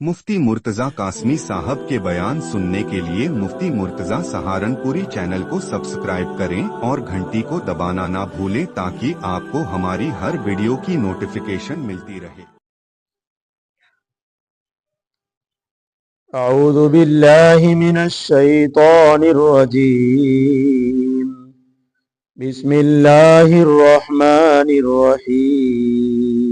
मुफ्ती मुर्तजा कासमी साहब के बयान सुनने के लिए मुफ्ती मुर्तजा सहारनपुरी चैनल को सब्सक्राइब करें और घंटी को दबाना ना भूलें ताकि आपको हमारी हर वीडियो की नोटिफिकेशन मिलती रहे। अऊज़ु बिल्लाहि मिनश शैतानिर रजीम। बिस्मिल्लाहिर रहमानिर रहीम।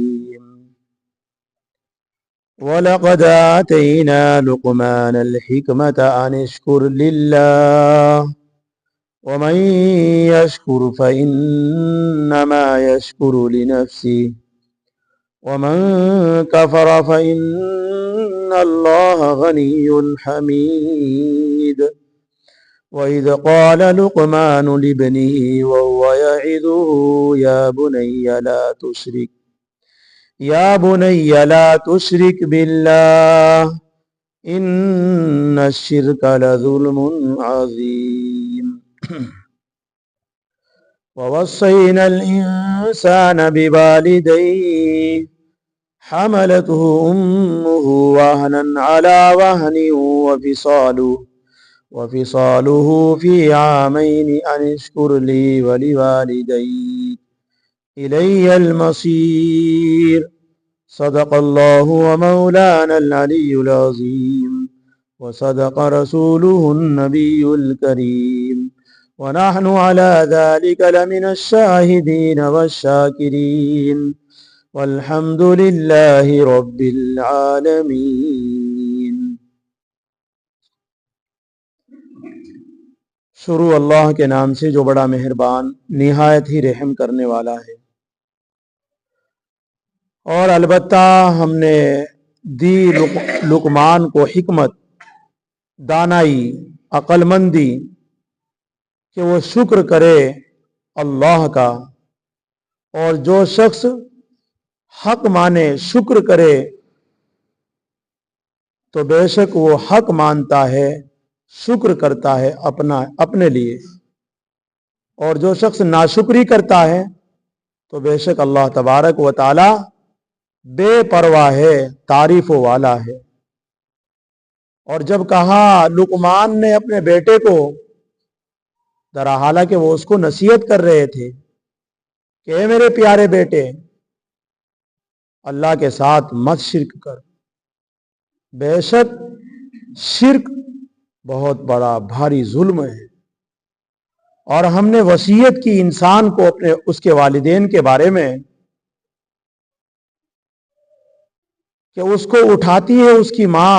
वलक़द आतैना लुक़मानल हिकमत अन इश्कुर लिल्लाह वमन यश्कुर फ़इन्नमा यश्कुरु लिनफ़्सिहि वमन कफ़र फ़इन्नल्लाह गनिय्युन हमीद। वइज़ क़ाल लुक़मान लिब्निही वहुव यइज़ुहु या बुनय्य ला तुश्रिक बिल्लाह इन्नश्शिर्क लज़ुल्मुन अज़ीम। ववस्सैनल इंसान बिवालिदैहि हमलतहु उम्मुहु वहनन अला वहनिन वफ़िसालुहु फ़ी आमैनि अन इश्कुर ली वलिवालिदैक इलैयल मसीर। सदक़ल्लाहु व मौलानल अलियुल अज़ीम व सदक़ रसूलुहुन नबियुल करीम व नहनु अला ज़ालिका लमिनश शाहिदीन वश्शाकिरीन वल्हम्दुलिल्लाहि रब्बिल आलमीन। शुरू अल्लाह के नाम से जो बड़ा मेहरबान निहायत ही रहम करने वाला है। और अलबत्ता हमने दी लुकमान को हिकमत, दानाई, अक्लमंदी कि वो शुक्र करे अल्लाह का, और जो शख्स हक माने शुक्र करे तो बेशक वो हक मानता है, शुक्र करता है अपने लिए, और जो शख्स नाशुक्री करता है तो बेशक अल्लाह तबारक व ताला बेपरवाह है, तारीफों वाला है। और जब कहा लुकमान ने अपने बेटे को, दरा हालांकि वो उसको नसीहत कर रहे थे कि ए मेरे प्यारे बेटे, अल्लाह के साथ मत शिरक कर, बेशक शिरक बहुत बड़ा भारी जुल्म है। और हमने वसीयत की इंसान को अपने उसके वालिदैन के बारे में कि उसको उठाती है उसकी माँ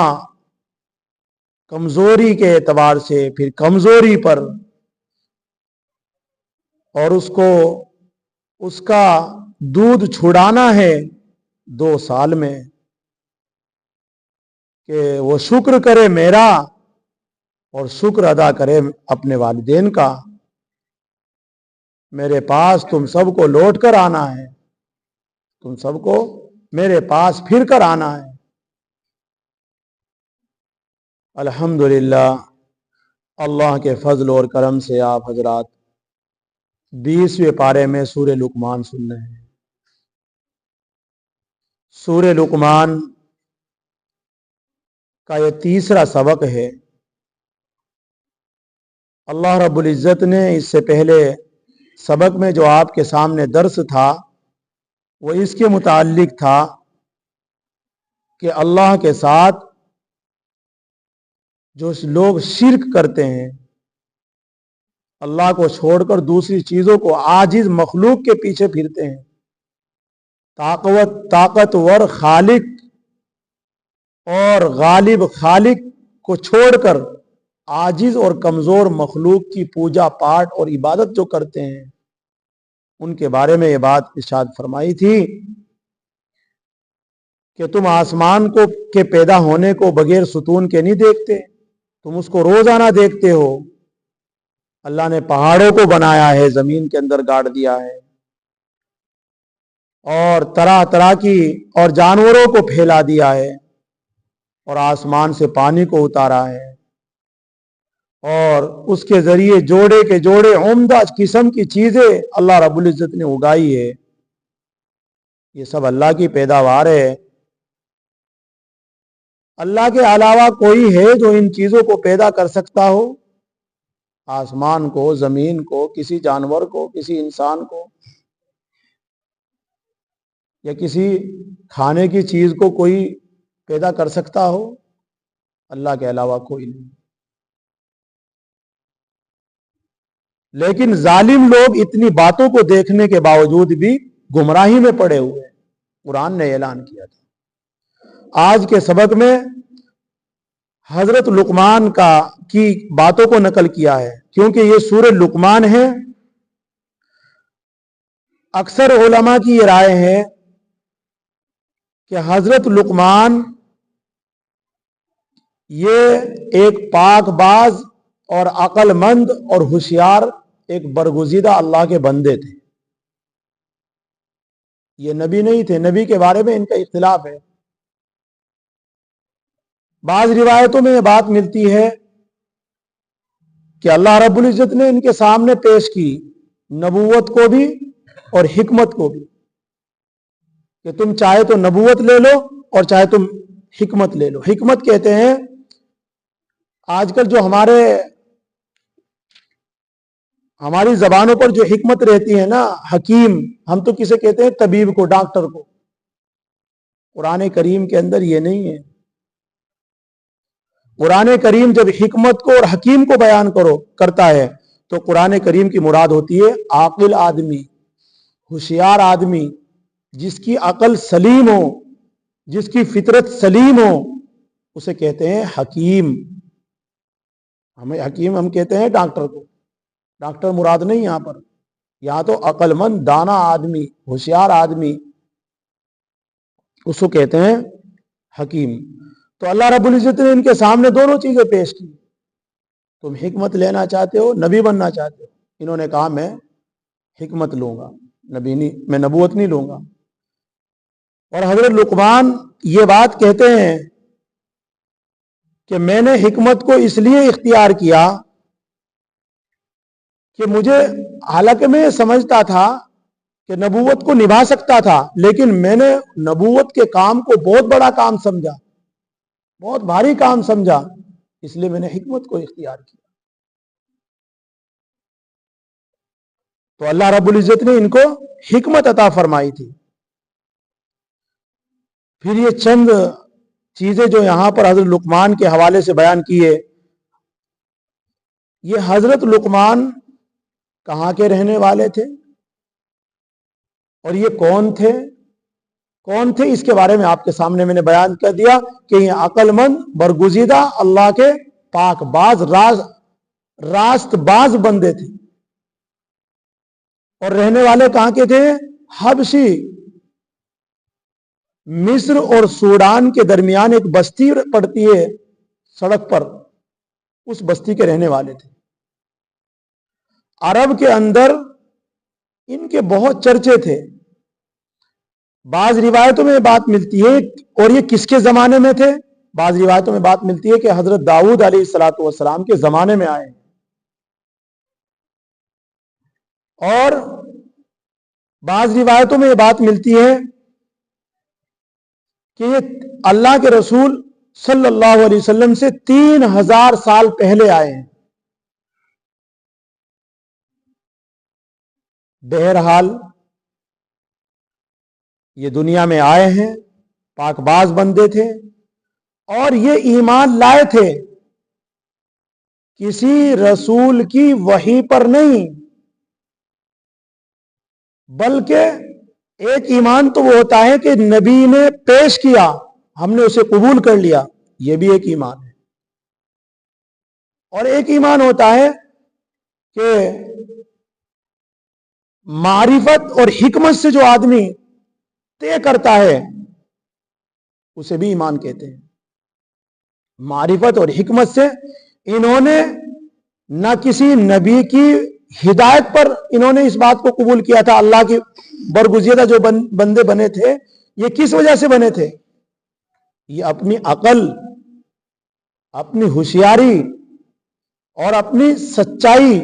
कमजोरी के एतबार से, फिर कमजोरी पर, और उसको उसका दूध छुड़ाना है 2 साल में, कि वो शुक्र करे मेरा और शुक्र अदा करे अपने वालिदैन का। मेरे पास तुम सबको लौट कर आना है, तुम सबको मेरे पास फिर कर आना है। अल्हम्दुलिल्लाह, अल्लाह के फजल और करम से आप हजरात 20वें पारे में सूरह लुकमान सुन रहे हैं। सूरह लुकमान का ये तीसरा सबक है। अल्लाह रब्बुल इज़्ज़त ने इससे पहले सबक में जो आपके सामने दर्स था वो इसके मुताल्लिक था कि अल्लाह के साथ जो लोग शिर्क करते हैं, अल्लाह को छोड़कर दूसरी चीज़ों को आजिज मखलूक के पीछे फिरते हैं, ताकतवर खालिक और गालिब खालिक को छोड़कर आजिज और कमज़ोर मखलूक की पूजा पाठ और इबादत जो करते हैं, उनके बारे में ये बात इरशाद फरमाई थी कि तुम आसमान को के पैदा होने को बगैर सुतून के नहीं देखते, तुम उसको रोजाना देखते हो। अल्लाह ने पहाड़ों को बनाया है, जमीन के अंदर गाड़ दिया है, और तरह तरह की और जानवरों को फैला दिया है, और आसमान से पानी को उतारा है, और उसके जरिए जोड़े के जोड़े उम्दा किस्म की चीजें अल्लाह रब्बुल इज़्ज़त ने उगाई है। ये सब अल्लाह की पैदावार है। اللہ کے علاوہ کوئی ہے جو ان چیزوں کو پیدا کر سکتا ہو؟ آسمان کو، زمین کو، کسی جانور کو، کسی انسان کو، یا کسی کھانے کی چیز کو کوئی پیدا کر سکتا ہو؟ اللہ کے علاوہ کوئی نہیں۔ لیکن ظالم لوگ اتنی باتوں کو دیکھنے کے باوجود بھی گمراہی میں پڑے ہوئے ہیں۔ قرآن نے اعلان کیا تھا۔ آج کے سبق میں حضرت لقمان کی باتوں کو نقل کیا ہے، کیونکہ یہ سورہ لقمان ہے۔ اکثر علماء کی یہ رائے ہے کہ حضرت لقمان یہ ایک پاک باز اور عقل مند اور ہوشیار ایک برگزیدہ اللہ کے بندے تھے۔ یہ نبی نہیں تھے، نبی کے بارے میں ان کا اختلاف ہے۔ بعض روایتوں میں یہ بات ملتی ہے کہ اللہ رب العزت نے ان کے سامنے پیش کی نبوت کو بھی اور حکمت کو بھی، کہ تم چاہے تو نبوت لے لو اور چاہے تم حکمت لے لو۔ حکمت کہتے ہیں آج کل جو ہماری زبانوں پر جو حکمت رہتی ہے نا، حکیم، ہم تو کسے کہتے ہیں؟ طبیب کو، ڈاکٹر کو۔ قرآن کریم کے اندر یہ نہیں ہے۔ قرآن کریم جب حکمت کو اور حکیم کو بیان کرتا ہے تو قرآن کریم کی مراد ہوتی ہے عاقل آدمی، ہوشیار آدمی، جس کی عقل سلیم ہو، جس کی فطرت سلیم ہو، اسے کہتے ہیں حکیم۔ حکیم ہم کہتے ہیں ڈاکٹر کو، ڈاکٹر مراد نہیں یہاں پر، یہاں تو عقل مند، دانا آدمی، ہوشیار آدمی، اس کو کہتے ہیں حکیم۔ تو اللہ رب العزت نے ان کے سامنے دونوں چیزیں پیش کی۔ تم حکمت لینا چاہتے ہو، نبی بننا چاہتے ہو؟ انہوں نے کہا میں حکمت لوں گا، میں نبوت نہیں لوں گا۔ اور حضرت لقمان یہ بات کہتے ہیں کہ میں نے حکمت کو اس لیے اختیار کیا کہ مجھے، حالانکہ میں سمجھتا تھا کہ نبوت کو نبھا سکتا تھا، لیکن میں نے نبوت کے کام کو بہت بڑا کام سمجھا، بہت بھاری کام سمجھا، اس لیے میں نے حکمت کو اختیار کیا۔ تو اللہ رب العزت نے ان کو حکمت عطا فرمائی تھی۔ پھر یہ چند چیزیں جو یہاں پر حضرت لقمان کے حوالے سے بیان کیے، یہ حضرت لقمان کہاں کے رہنے والے تھے اور یہ کون تھے اس کے بارے میں آپ کے سامنے میں نے بیان کر دیا کہ یہ عقل مند، برگزیدہ، اللہ کے پاک باز، راست باز بندے تھے۔ اور رہنے والے کہاں کے تھے؟ حبشی، مصر اور سوڈان کے درمیان ایک بستی پڑتی ہے سڑک پر، اس بستی کے رہنے والے تھے۔ عرب کے اندر ان کے بہت چرچے تھے۔ بعض روایتوں میں بات ملتی ہے، اور یہ کس کے زمانے میں تھے؟ بعض روایتوں میں بات ملتی ہے کہ حضرت داؤد علیہ السلام کے زمانے میں آئے ہیں۔ اور بعض روایتوں میں یہ بات ملتی ہے کہ یہ اللہ کے رسول صلی اللہ علیہ وسلم سے 3000 سال پہلے آئے ہیں۔ بہرحال یہ دنیا میں آئے ہیں، پاک باز بندے تھے، اور یہ ایمان لائے تھے کسی رسول کی وحی پر نہیں، بلکہ ایک ایمان تو وہ ہوتا ہے کہ نبی نے پیش کیا، ہم نے اسے قبول کر لیا، یہ بھی ایک ایمان ہے۔ اور ایک ایمان ہوتا ہے کہ معرفت اور حکمت سے جو آدمی طے کرتا ہے اسے بھی ایمان کہتے ہیں۔ معرفت اور حکمت سے انہوں نے نہ کسی نبی کی ہدایت پر انہوں نے اس بات کو قبول کیا تھا۔ اللہ کی برگزیدہ جو بندے بنے تھے، یہ کس وجہ سے بنے تھے؟ یہ اپنی عقل، اپنی ہوشیاری اور اپنی سچائی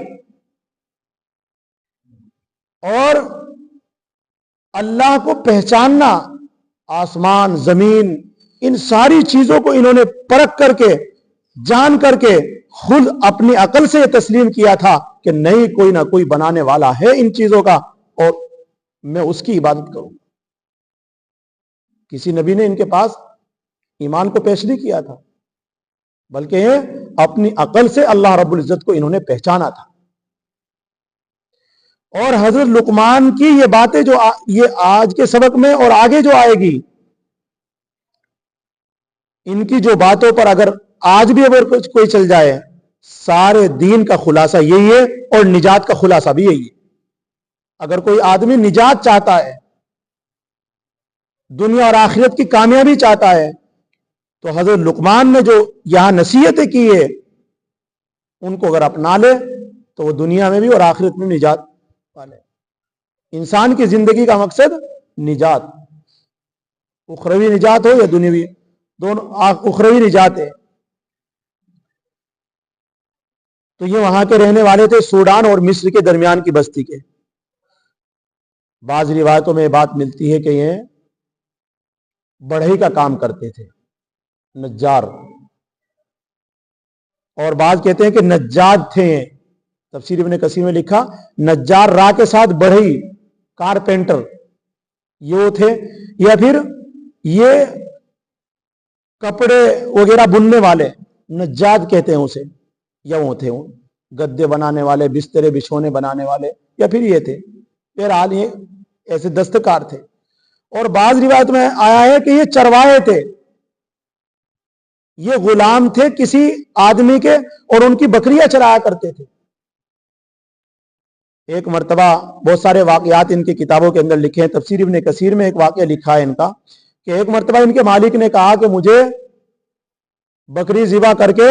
اور اللہ کو پہچاننا، آسمان، زمین، ان ساری چیزوں کو انہوں نے پرکھ کر کے جان کر کے خود اپنی عقل سے یہ تسلیم کیا تھا کہ نہیں، کوئی نہ کوئی بنانے والا ہے ان چیزوں کا اور میں اس کی عبادت کروں. کسی نبی نے ان کے پاس ایمان کو پیش نہیں کیا تھا، بلکہ اپنی عقل سے اللہ رب العزت کو انہوں نے پہچانا تھا. اور حضرت لقمان کی یہ باتیں جو یہ آج کے سبق میں اور آگے جو آئے گی، ان کی جو باتوں پر اگر آج بھی اگر کوئی چل جائے، سارے دین کا خلاصہ یہی ہے اور نجات کا خلاصہ بھی یہی ہے. اگر کوئی آدمی نجات چاہتا ہے، دنیا اور آخرت کی کامیابی چاہتا ہے، تو حضرت لقمان نے جو یہاں نصیحتیں کی ہے ان کو اگر اپنا لے تو وہ دنیا میں بھی اور آخرت میں نجات پالے. انسان کی زندگی کا مقصد نجات، اخروی نجات ہو یا دنیاوی، دونوں. اخروی نجات ہے. تو یہ وہاں کے رہنے والے تھے، سوڈان اور مصر کے درمیان کی بستی کے. بعض روایتوں میں بات ملتی ہے کہ یہ بڑھئی کا کام کرتے تھے، نجار، اور بعض کہتے ہیں کہ نجاد تھے. تفسیر ابن کثیر میں لکھا نجار را کے ساتھ بڑھئی، کارپینٹر یہ تھے، یا پھر یہ کپڑے وغیرہ بننے والے نجاد کہتے ہیں اسے، یا وہ تھے گدے بنانے والے، بسترے بچھونے بنانے والے، یا پھر یہ تھے. بہرحال یہ ایسے دستکار تھے. اور بعض روایت میں آیا ہے کہ یہ چرواہے تھے، یہ غلام تھے کسی آدمی کے اور ان کی بکریاں چرایا کرتے تھے. ایک مرتبہ بہت سارے واقعات ان کی کتابوں کے اندر لکھے ہیں. تفسیر ابن کثیر میں ایک واقعہ لکھا ہے ان کا کہ ایک مرتبہ ان کے مالک نے کہا کہ مجھے بکری ذبح کر کے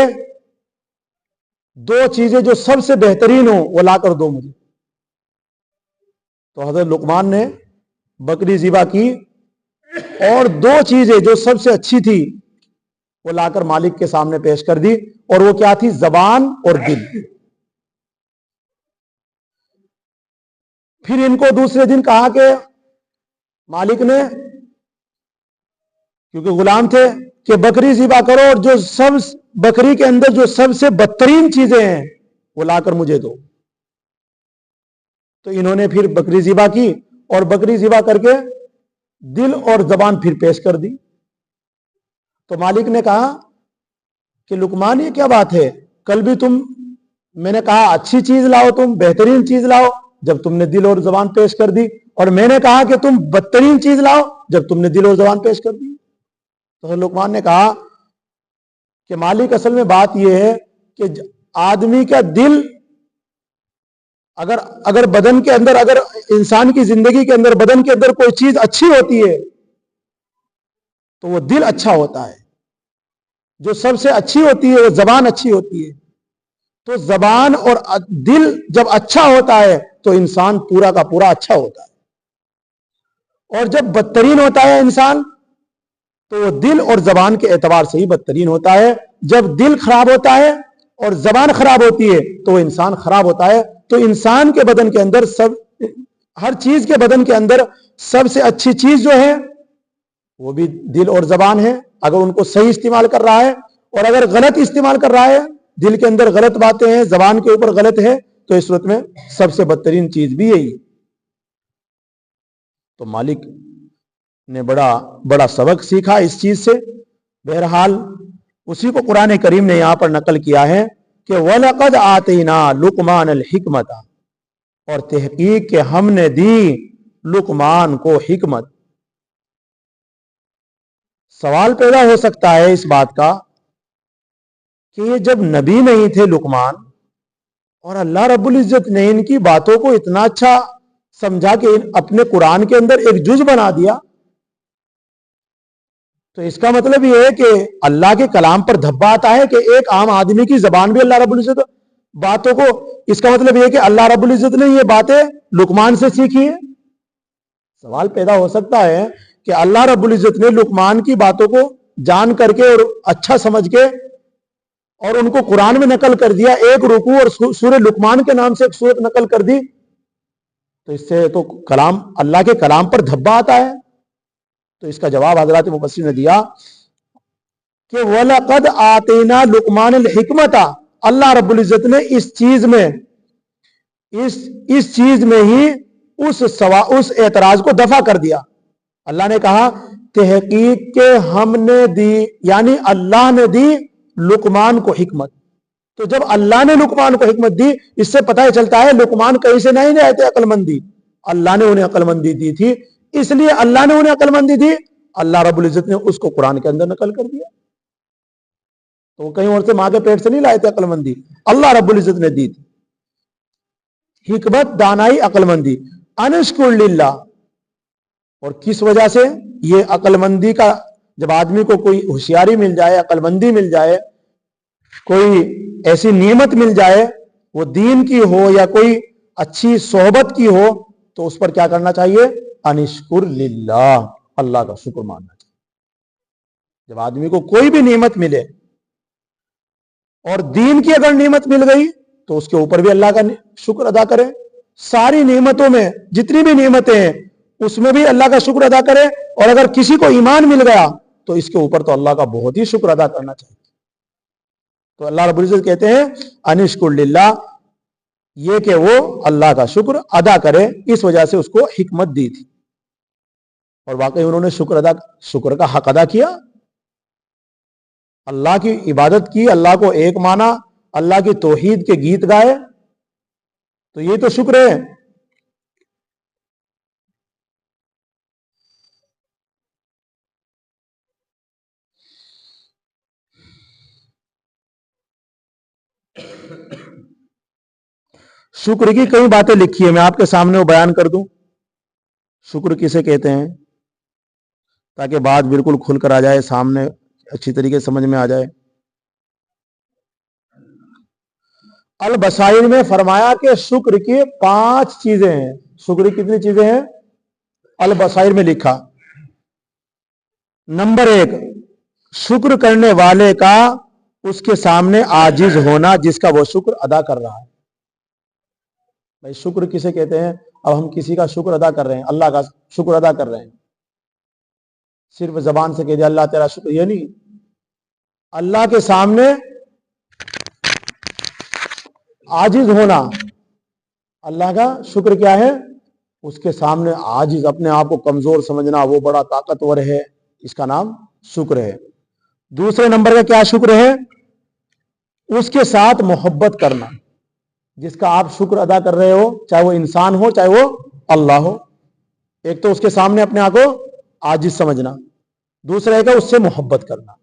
دو چیزیں جو سب سے بہترین ہوں وہ لا کر دو مجھے. تو حضرت لقمان نے بکری ذبح کی اور دو چیزیں جو سب سے اچھی تھی وہ لا کر مالک کے سامنے پیش کر دی. اور وہ کیا تھی؟ زبان اور دل. پھر ان کو دوسرے دن کہا کہ مالک نے، کیونکہ غلام تھے، کہ بکری ذبح کرو اور جو سب بکری کے اندر جو سب سے بدترین چیزیں ہیں وہ لا کر مجھے دو. تو انہوں نے پھر بکری ذبح کی اور بکری ذبح کر کے دل اور زبان پھر پیش کر دی. تو مالک نے کہا کہ لقمان یہ کیا بات ہے؟ کل بھی میں نے کہا اچھی چیز لاؤ، تم بہترین چیز لاؤ، جب تم نے دل اور زبان پیش کر دی، اور میں نے کہا کہ تم بدترین چیز لاؤ جب تم نے دل اور زبان پیش کر دی. تو لقمان نے کہا کہ مالک اصل میں بات یہ ہے کہ آدمی کا دل اگر بدن کے اندر، اگر انسان کی زندگی کے اندر بدن کے اندر کوئی چیز اچھی ہوتی ہے تو وہ دل اچھا ہوتا ہے. جو سب سے اچھی ہوتی ہے وہ زبان اچھی ہوتی ہے. تو زبان اور دل جب اچھا ہوتا ہے تو انسان پورا کا پورا اچھا ہوتا ہے. اور جب بدترین ہوتا ہے انسان تو وہ دل اور زبان کے اعتبار سے ہی بدترین ہوتا ہے. جب دل خراب ہوتا ہے اور زبان خراب ہوتی ہے تو وہ انسان خراب ہوتا ہے. تو انسان کے بدن کے اندر ہر چیز کے بدن کے اندر سب سے اچھی چیز جو ہے وہ بھی دل اور زبان ہے. اگر ان کو صحیح استعمال کر رہا ہے، اور اگر غلط استعمال کر رہا ہے، دل کے اندر غلط باتیں ہیں، زبان کے اوپر غلط ہے، تو اس صورت میں سب سے بدترین چیز بھی یہی ہے. تو مالک نے بڑا سبق سیکھا اس چیز سے. بہرحال اسی کو قرآن کریم نے یہاں پر نقل کیا ہے کہ وَلَقَدْ آتَيْنَا لُقْمَانَ الْحِكْمَةَ، اور تحقیق کہ ہم نے دی لقمان کو حکمت. سوال پیدا ہو سکتا ہے اس بات کا کہ یہ جب نبی نہیں تھے لقمان، اور اللہ رب العزت نے ان کی باتوں کو اتنا اچھا سمجھا کہ اپنے قرآن کے اندر ایک جز بنا دیا، تو اس کا مطلب یہ ہے کہ اللہ کے کلام پر دھبا آتا ہے کہ ایک عام آدمی کی زبان بھی اللہ رب العزت باتوں کو، اس کا مطلب یہ ہے کہ اللہ رب العزت نے یہ باتیں لقمان سے سیکھی ہیں. سوال پیدا ہو سکتا ہے کہ اللہ رب العزت نے لقمان کی باتوں کو جان کر کے اور اچھا سمجھ کے اور ان کو قرآن میں نقل کر دیا، ایک رکوع اور سورہ لقمان کے نام سے ایک سورت نقل کر دی، تو اس سے تو کلام اللہ کے کلام پر دھبا آتا ہے. تو اس کا جواب حضرات مفسرین نے دیا کہ वलक़द आतेना लुकमान हिकमता, अल्लाह रब्बुल इज्जत ने इस चीज में ही उस एतराज को दफा कर दिया। अल्लाह ने कहा तहकीक के हमने दी, यानी अल्लाह ने दी लुकमान को हिकमत। तो जब अल्लाह ने लुकमान को हिकमत दी, इससे पता ही चलता है लुकमान कहीं से नहीं गए थे अक्लमंदी, अल्लाह ने उन्हें अक्लमंदी दी थी। इसलिए अल्लाह ने उन्हें अक्लमंदी दी, अल्लाह रब्बुल इज्जत ने उसको कुरान के अंदर नकल कर दिया। तो कहीं और से मां के पेट से नहीं लाए थे अक्लमंदी, अल्लाह रब्बुल इज्जत ने दी थी। हिकमत, दानाई, अक्लमंदी। अनश्कुर लिल्लाह, और किस वजह से ये अक्लमंदी का, जब आदमी को कोई होशियारी मिल जाए, अक्लमंदी मिल जाए, कोई ऐसी नियमत मिल जाए, वो दीन की हो या कोई अच्छी सोहबत की हो, तो उस पर क्या करना चाहिए? अनिश्कुर लिल्लाह, अल्लाह का शुक्र मानना चाहिए। जब आदमी को कोई भी नियमत मिले और दीन की अगर नियमत मिल गई तो उसके ऊपर भी अल्लाह का शुक्र अदा करें। सारी नियमतों में जितनी भी नियमतें हैं उसमें भी अल्लाह का शुक्र अदा करें, और अगर किसी को ईमान मिल गया तो इसके ऊपर तो अल्लाह का बहुत ही शुक्र अदा करना चाहिए। तो अल्लाह रब्बुल इज्जत कहते हैं अनिश्कुर लिल्लाह, ये कि वो अल्लाह का शुक्र अदा करे, इस वजह से उसको हिकमत दी थी। और वाकई उन्होंने शुक्र का हक अदा किया, अल्लाह की इबादत की, अल्लाह को एक माना, अल्लाह की तौहीद के गीत गाए, तो ये तो शुक्र है। शुक्र की कई बातें लिखी है, मैं आपके सामने वो बयान कर दूं। शुक्र किसे कहते हैं, ताकि बात बिल्कुल खुलकर आ जाए, सामने अच्छी तरीके से समझ में आ जाए। अल बसाइर में फरमाया कि शुक्र की 5 चीजें हैं। शुक्र की कितनी चीजें हैं? अल बसाइर में लिखा, नंबर 1, शुक्र करने वाले का उसके सामने आजिज होना, जिसका वो शुक्र अदा कर रहा है। भाई शुक्र किसे कहते हैं? अब हम किसी का शुक्र अदा कर रहे हैं, अल्लाह का शुक्र अदा कर रहे हैं, सिर्फ जबान से कह दिया अल्लाह तेरा शुक्र, ये नहीं। अल्लाह के सामने आजिज होना, अल्लाह का शुक्र क्या है? उसके सामने आजिज, अपने आप को कमजोर समझना, वो बड़ा ताकतवर है, इसका नाम शुक्र है। दूसरे नंबर का क्या शुक्र है? उसके साथ मोहब्बत करना, जिसका आप शुक्र अदा कर रहे हो, चाहे वो इंसान हो चाहे वो अल्लाह हो। एक तो उसके सामने अपने आप को आजिज समझना, दूसरा है उससे मोहब्बत करना।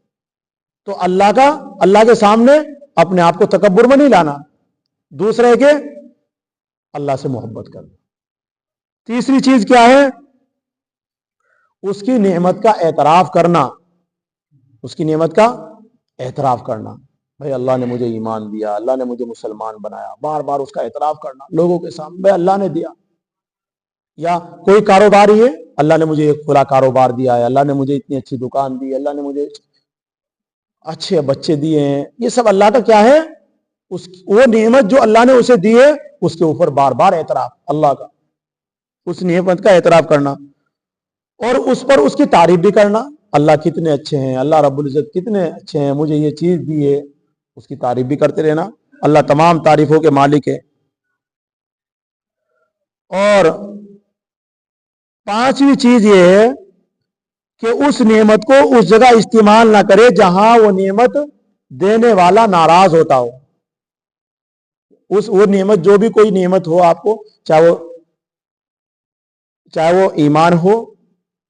तो अल्लाह के सामने अपने आप को तकब्बुर में नहीं लाना, दूसरा है कि अल्लाह से मोहब्बत करना। तीसरी चीज क्या है? उसकी नेमत का एतराफ करना, उसकी नेमत का एतराफ करना। भाई अल्लाह ने मुझे ईमान दिया, अल्लाह ने मुझे मुसलमान बनाया, बार बार उसका एतराफ करना लोगों के सामने, भाई अल्लाह ने दिया। या कोई कारोबार ही है, अल्लाह ने मुझे एक खुला कारोबार दिया है, अल्लाह ने मुझे इतनी अच्छी दुकान दी, अल्लाह ने मुझे अच्छे बच्चे दिए हैं, ये सब अल्लाह का क्या है? वो नेमत जो अल्लाह ने उसे दी है, उसके ऊपर बार बार एतराफ, अल्लाह का उस नेमत का एतराफ करना, और उस पर उसकी तारीफ भी करना। अल्लाह कितने अच्छे हैं, अल्लाह रब्बुल इज्जत कितने अच्छे हैं, मुझे ये चीज दी है, उसकी तारीफ भी करते रहना। अल्लाह तमाम तारीफों के मालिक है। और 5वीं चीज ये है कि उस नेमत को उस जगह इस्तेमाल ना करे जहां वो नेमत देने वाला नाराज होता हो। वो नेमत, जो भी कोई नेमत हो आपको, चाहे वो ईमान हो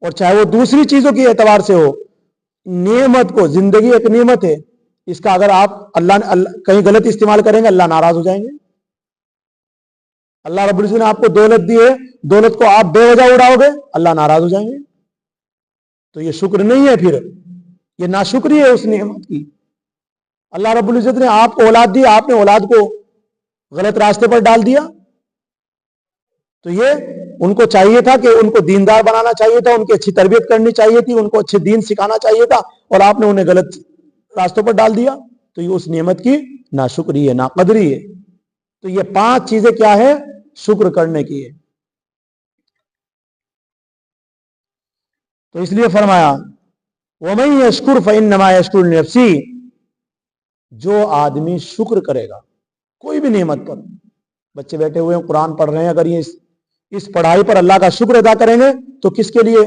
और चाहे वो दूसरी चीजों के एतबार से हो, नेमत को, जिंदगी एक नेमत है, इसका अगर आप अल्लाह कहीं गलत इस्तेमाल करेंगे, अल्लाह नाराज हो जाएंगे। अल्लाह रब्बुल इज्जत ने आपको दौलत दी है, दौलत को आप बेवजह उड़ाओगे, अल्लाह नाराज हो जाएंगे। तो ये शुक्र नहीं है, फिर ये नाशुक्री है उस नेमत की। अल्लाह रब्बुल इज्जत ने आपको औलाद दी, आपने औलाद को गलत रास्ते पर डाल दिया, तो ये उनको चाहिए था कि उनको दीनदार बनाना चाहिए था, उनकी अच्छी तरबियत करनी चाहिए थी, उनको अच्छे दीन सिखाना चाहिए था, और आपने उन्हें गलत रास्तों पर डाल दिया। तो ये उस नेमत की नाशुक्री है, नाकदरी है। तो ये 5 चीजें क्या है? शुक्र करने की है। तो इसलिए फरमाया वमन यशकुर फइन्नमा यशकुर लिनफ्सी, जो आदमी शुक्र करेगा कोई भी नेमत पर, बच्चे बैठे हुए हैं कुरान पढ़ रहे हैं, अगर ये इस पढ़ाई पर अल्लाह का शुक्र अदा करेंगे तो किसके लिए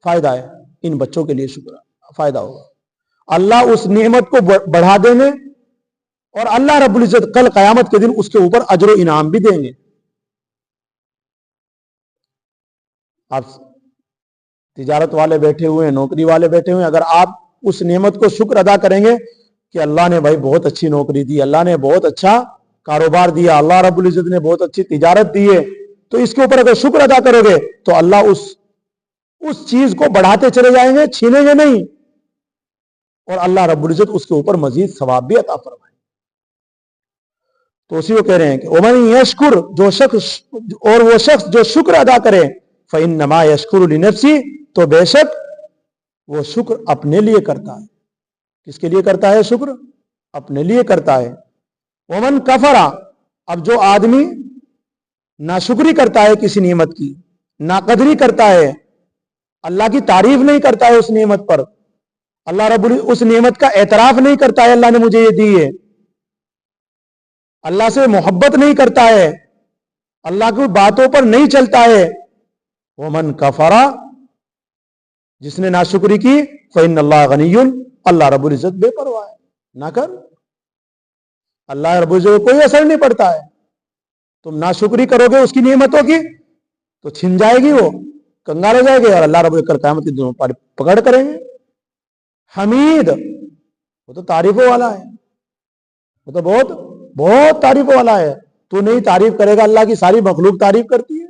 फायदा है? इन बच्चों के लिए शुक्र फायदा होगा। अल्लाह उस नेमत को बढ़ा देंगे और अल्लाह रब्बुल इज्जत कल कयामत के दिन उसके ऊपर अजर इनाम भी देंगे। आप तिजारत वाले बैठे हुए हैं, नौकरी वाले बैठे हुए हैं, अगर आप उस नेमत को शुक्र अदा करेंगे कि अल्लाह ने भाई बहुत अच्छी नौकरी दी, अल्लाह ने बहुत अच्छा कारोबार दिया, अल्लाह रब्बुल इज्जत ने बहुत अच्छी तिजारत दी है, तो इसके ऊपर अगर शुक्र अदा करोगे तो अल्लाह उस चीज को बढ़ाते चले जाएंगे, छीनेंगे नहीं, और अल्लाह रब्बुल इज्जत उसके ऊपर मजीद सवाब भी अता फरमाए। तो उसी को कह रहे हैं कि ओमन यशकुर, जो शख्स, और वो शख्स जो शुक्र अदा करे, फइन्नमा यशकुरु लिनफ्सी, तो बेशक वो शुक्र अपने लिए करता है। किसके लिए करता है शुक्र? अपने लिए करता है। ओमन कफरा, अब जो आदमी नाशुक्री करता है किसी नेमत की, नाकदरी करता है, अल्लाह की तारीफ नहीं करता है उस नेमत पर, अल्लाह रब्बुल उस नेमत का एतराफ नहीं करता है अल्लाह ने मुझे ये दी है, अल्लाह से मोहब्बत नहीं करता है, अल्लाह की बातों पर नहीं चलता है, वमन कफरा, जिसने नाशुक्री की, फइन्नल्लाह गनियुन, अल्लाह रब्बुल इज्जत बेपरवाह है, ना कर, अल्लाह रब्बुल इज्जत को कोई असर नहीं पड़ता है। तुम नाशुक्री करोगे उसकी नेमतों की तो छिन जाएगी, वो कंगाल हो जाएगी, और अल्लाह रब्बुल इज्जत क़यामत के दिन पकड़ करेंगे। हमीद, वो तो तारीफों वाला है, वो तो बहुत बहुत तारीफों वाला है। तू नहीं तारीफ करेगा, अल्लाह की सारी मखलूक तारीफ करती है,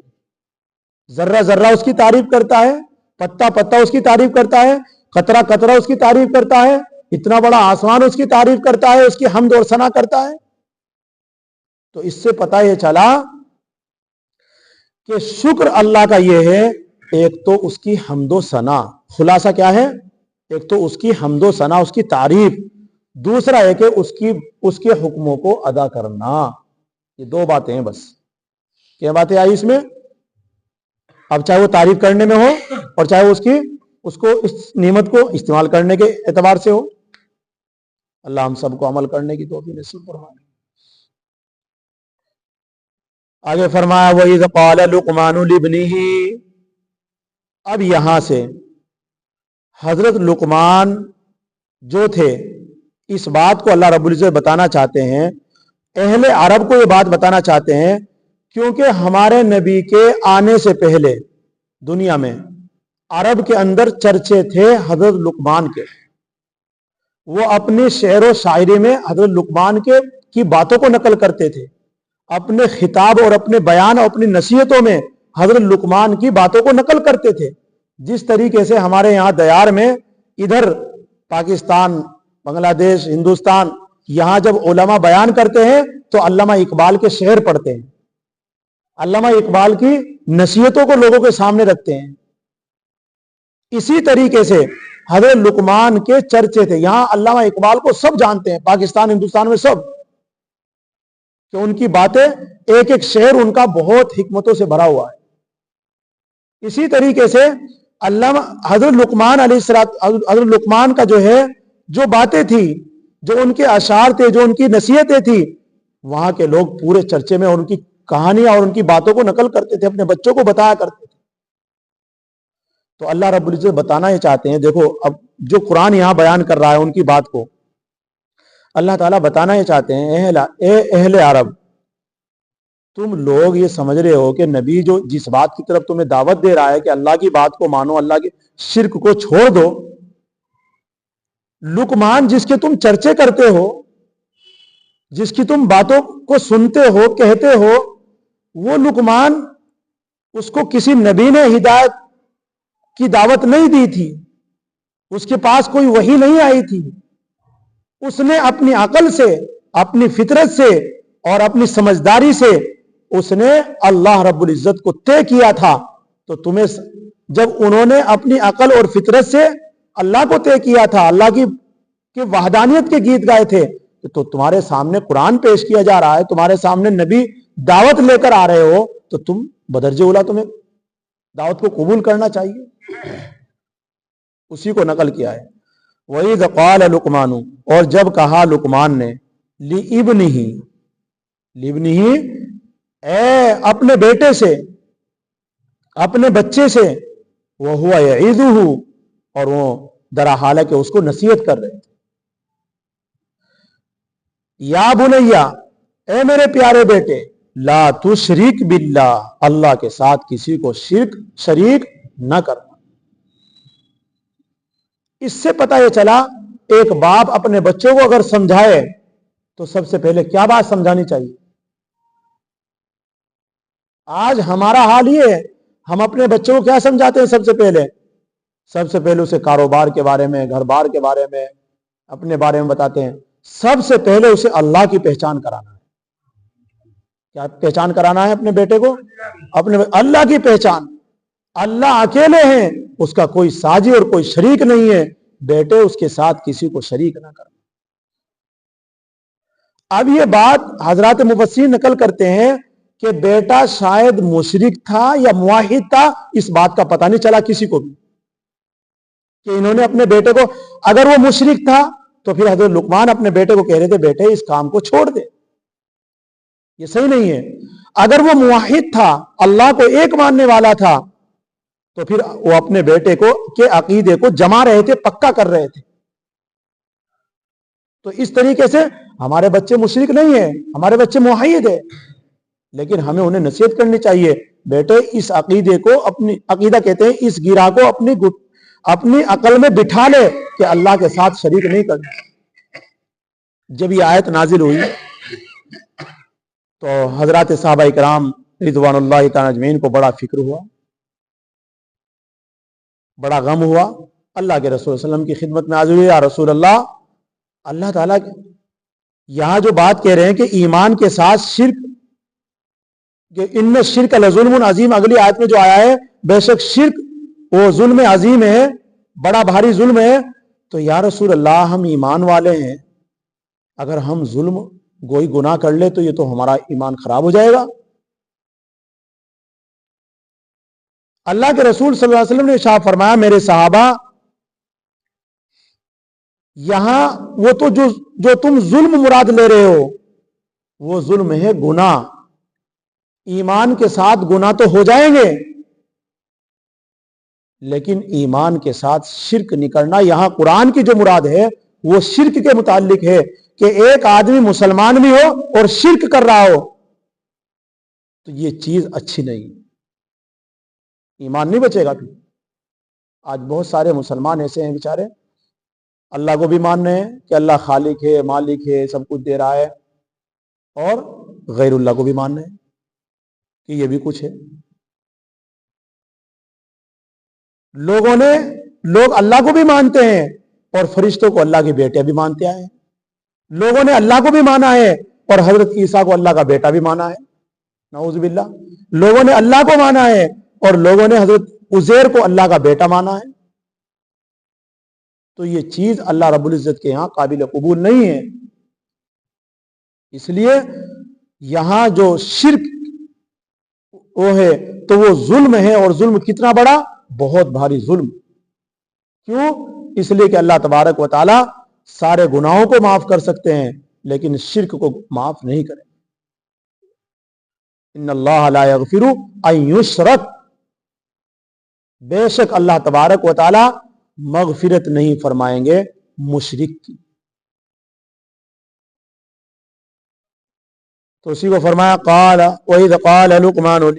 जर्रा जर्रा उसकी तारीफ करता है, पत्ता पत्ता उसकी तारीफ करता है, कतरा कतरा उसकी तारीफ करता है, इतना बड़ा आसमान उसकी तारीफ करता है, उसकी हम्द और सना करता है। तो इससे पता ये चला कि शुक्र अल्लाह का ये है, एक तो उसकी हम्दो सना, खुलासा क्या है? एक तो उसकी हम्दो सना, उसकी तारीफ, दूसरा है कि उसके हुक्मों को अदा करना। ये दो बातें हैं बस। क्या बातें आई इसमें? अब चाहे वो तारीफ करने में हो और चाहे उसको इस नेमत को इस्तेमाल करने के एतबार से हो। अल्लाह हम सबको अमल करने की तौफीक नसीब फरमाए। आगे फरमाया वइज़ क़ाल लुक़मान लिब्निही, अब यहां से हजरत लुक़मान जो थे इस बात को अल्लाह रब्बुल इज़्ज़त बताना चाहते हैं, अहले अरब को ये बात बताना चाहते हैं, क्योंकि हमारे नबी के आने से पहले दुनिया में अरब के अंदर चर्चे थे हजरत लुक़मान के। वो अपनी शेर व शायरी में हजरत लुक़मान की बातों को नकल करते थे, अपने खिताब और अपने बयान और अपनी नसीहतों में हजरत लुक़मान की बातों को नकल करते थे। जिस तरीके से हमारे यहाँ दयार में, इधर पाकिस्तान, बांग्लादेश, हिंदुस्तान, यहां जब उलमा बयान करते हैं तो अल्लामा इकबाल के शेर पढ़ते हैं, अल्लामा इकबाल की नसीहतों को लोगों के सामने रखते हैं। इसी तरीके से हजरत लुक़मान के चर्चे थे। यहां अल्लामा इकबाल को सब जानते हैं, पाकिस्तान हिंदुस्तान में सब, कि उनकी बातें, एक एक शेर उनका बहुत हिकमतों से भरा हुआ है। इसी तरीके से अल्लामा हजरत लुक़मान हजरत लुक़मान का जो है, जो बातें थी, जो उनके अशार थे, जो उनकी नसीहतें थी, वहां के लोग पूरे चर्चे में उनकी कहानियां और उनकी बातों को नकल करते थे, अपने बच्चों को बताया करते थे। तो अल्लाह रब्बुल इज्जत बताना ही चाहते हैं, देखो अब जो कुरान यहां बयान कर रहा है उनकी बात को अल्लाह ताला बताना ही चाहते हैं, अहले अरब, तुम लोग ये समझ रहे हो कि नबी जो जिस बात की तरफ तुम्हें दावत दे रहा है कि अल्लाह की बात को मानो, अल्लाह के शिर्क को छोड़ दो, लुक़मान जिसके तुम चर्चे करते हो, जिसकी तुम बातों को सुनते हो, कहते हो, वो लुक़मान, उसको किसी नबी ने हिदायत की दावत नहीं दी थी, उसके पास कोई वही नहीं आई थी। उसने अपनी अकल से, अपनी फितरत से और अपनी समझदारी से उसने अल्लाह रब्बुल इज्जत को तय किया था। तो तुम्हें जब उन्होंने अपनी अकल और फितरत से अल्लाह को तय किया था, अल्लाह की वहदानियत के गीत गाए थे, तो तुम्हारे सामने कुरान पेश किया जा रहा है, तुम्हारे सामने नबी दावत लेकर आ रहे हो, तो तुम बदरजे उला तुम्हें दावत को कबूल करना चाहिए। उसी को नकल किया है। وَإِذْ قَالَ لُقْمَانُ، اور جب کہا لقمان نے، لِابْنِهِ اے اپنے بیٹے سے، اپنے بچے سے، وَهُوَ يَعِظُهُ اور وہ درا حال ہے کہ اس کو نصیحت کر رہے تھے، یا بنیا اے میرے پیارے بیٹے، لا تشرک باللہ اللہ کے ساتھ کسی کو شریک نہ کرنا۔ اس سے پتہ یہ چلا ایک باپ اپنے بچوں کو اگر سمجھائے تو سب سے پہلے کیا بات سمجھانی چاہیے۔ آج ہمارا حال یہ ہے، ہم اپنے بچوں کو کیا سمجھاتے ہیں؟ سب سے پہلے اسے کاروبار کے بارے میں، گھر بار کے بارے میں، اپنے بارے میں بتاتے ہیں۔ سب سے پہلے اسے اللہ کی پہچان کرانا ہے۔ کیا پہچان کرانا ہے اپنے بیٹے کو؟ اپنے اللہ کی پہچان۔ اللہ اکیلے ہیں، اس کا کوئی ساجی اور کوئی شریک نہیں ہے، بیٹے اس کے ساتھ کسی کو شریک نہ کرنا۔ اب یہ بات حضرات مفسرین نقل کرتے ہیں کہ بیٹا شاید مشرک تھا یا موحد تھا، اس بات کا پتہ نہیں چلا کسی کو بھی کہ انہوں نے اپنے بیٹے کو، اگر وہ مشرک تھا تو پھر حضرت لقمان اپنے بیٹے کو کہہ رہے تھے بیٹے اس کام کو چھوڑ دے، یہ صحیح نہیں ہے۔ اگر وہ موحد تھا، اللہ کو ایک ماننے والا تھا، تو پھر وہ اپنے بیٹے کو کے عقیدے کو جما رہے تھے، پکا کر رہے تھے۔ تو اس طریقے سے ہمارے بچے مشرک نہیں ہیں، ہمارے بچے موحد ہیں، لیکن ہمیں انہیں نصیحت کرنی چاہیے، بیٹے اس عقیدے کو، اپنی عقیدہ کہتے ہیں اس گرہ کو اپنی عقل میں بٹھا لے کہ اللہ کے ساتھ شریک نہیں کرنا۔ جب یہ آیت نازل ہوئی تو حضرات صحابہ کرام رضوان اللہ تعالی اجمعین کو بڑا فکر ہوا، بڑا غم ہوا۔ اللہ کے رسول صلی اللہ علیہ وسلم کی خدمت میں حاضر ہوئے، یا رسول اللہ تعالیٰ یہاں جو بات کہہ رہے ہیں کہ ایمان کے ساتھ شرک، کہ ان شرک لظلم عظیم، اگلی آیت میں جو آیا ہے بے شک شرک وہ ظلم عظیم ہے، بڑا بھاری ظلم ہے، تو یا رسول اللہ ہم ایمان والے ہیں، اگر ہم ظلم کوئی گناہ کر لے تو یہ تو ہمارا ایمان خراب ہو جائے گا۔ اللہ کے رسول صلی اللہ علیہ وسلم نے ارشاد فرمایا میرے صحابہ، یہاں وہ تو جو تم ظلم مراد لے رہے ہو وہ ظلم ہے گناہ، ایمان کے ساتھ گناہ تو ہو جائیں گے لیکن ایمان کے ساتھ شرک نہیں کرنا۔ یہاں قرآن کی جو مراد ہے وہ شرک کے متعلق ہے کہ ایک آدمی مسلمان بھی ہو اور شرک کر رہا ہو تو یہ چیز اچھی نہیں، ایمان نہیں بچے گا۔ پھر آج بہت سارے مسلمان ایسے ہیں بیچارے، اللہ کو بھی مان رہے ہیں کہ اللہ خالق ہے، مالک ہے، سب کچھ دے رہا ہے، اور غیر اللہ کو بھی مان رہے ہیں کہ یہ بھی کچھ ہے۔ لوگ اللہ کو بھی مانتے ہیں اور فرشتوں کو اللہ کے بیٹے بھی مانتے آئے ہیں۔ لوگوں نے اللہ کو بھی مانا ہے اور حضرت عیسیٰ کو اللہ کا بیٹا بھی مانا ہے، نعوذ باللہ۔ لوگوں نے اللہ کو مانا ہے اور لوگوں نے حضرت عزیر کو اللہ کا بیٹا مانا ہے، تو یہ چیز اللہ رب العزت کے یہاں قابل قبول نہیں ہے۔ اس لیے یہاں جو شرک وہ ہے تو وہ ظلم ہے، اور ظلم کتنا بڑا؟ بہت بھاری ظلم۔ کیوں؟ اس لیے کہ اللہ تبارک و تعالی سارے گناہوں کو معاف کر سکتے ہیں لیکن شرک کو معاف نہیں کریں۔ ان اللہ لا یغفر ان یشرک، بے شک اللہ تبارک و تعالی مغفرت نہیں فرمائیں گے مشرک کی۔ تو اسی کو فرمایا قال وَإِذْ قَالَ لُقْمَانُ